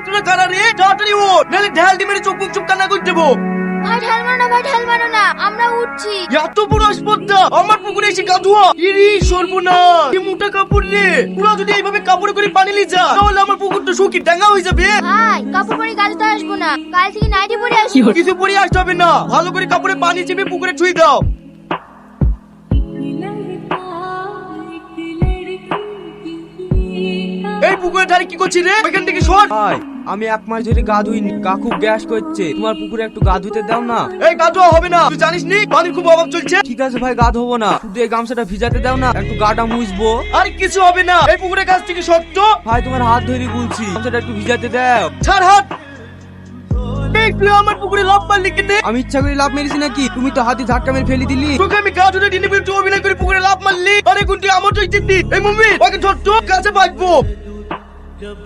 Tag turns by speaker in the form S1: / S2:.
S1: তোরা কারা রে? তাড়াতাড়ি ওঠ, নাহলে ঢাল দিয়ে মেরে চোখ মুখ চুপ কান্না করে দেবো।
S2: ভাই ঢাল মারো না, ভাই ঢাল মারো না, আমরা উঠছি।
S1: এত বড় আসপদ্দা আমার পুকুরে এসে গা ধোয়া। ইরি সর্বনাশ, কি মোটা কাপড় রে। তোরা যদি এইভাবে কাপড়ে করে পানি নিয়ে যা তাহলে আমার পুকুরটা শুকিয়ে ডাঙ্গা হয়ে যাবে।
S2: ভাই কাপড় পরে কাজে তো আসবো না, কাল থেকে নাইটি পরে আসবো।
S1: কিছু পরে আসতে হবে না, ভালো করে কাপড়ে পানি চেপে পুকুরে ছুঁয়ে দাও। এই পুকুরের ধারে কি করছিস রে? এখান থেকে সর।
S3: ভাই আমি 1 মাস ধরে গা ধুইনি, গা খুব গ্যাস করছে, তোমার পুকুরে একটু গা ধুতে দাও না।
S1: এই গা ধোয়া হবে না, তুই জানিস নি পানির খুব অভাব চলছে।
S3: ঠিক আছে ভাই, গা ধোবো না, শুধু এই গামছাটা ভিজাতে দাও না, একটু গাটা মুছবো।
S1: আর কিছু হবে না, এই পুকুরের কাছ থেকে সত্য।
S3: ভাই তোমার হাত ধরে বলছি, গামছাটা একটু ভিজাতে দাও।
S1: ছাড় হাত। এই তুই আমার পুকুরে লাফ মারলি কেন?
S3: আমি ইচ্ছা করে লাভ মেরেছি নাকি? তুমি তো হাতে ঝাটকা মেরে ফেলে দিলি।
S1: তোকে আমি গা ধরে দিনে তুই অভিনয় করে পুকুরে লাফ মারলি। আরে গুন্টি আমার তো ইজ্জত দি। এই মুম্মি ওকে ধর তো, কাছে বাঁচবো।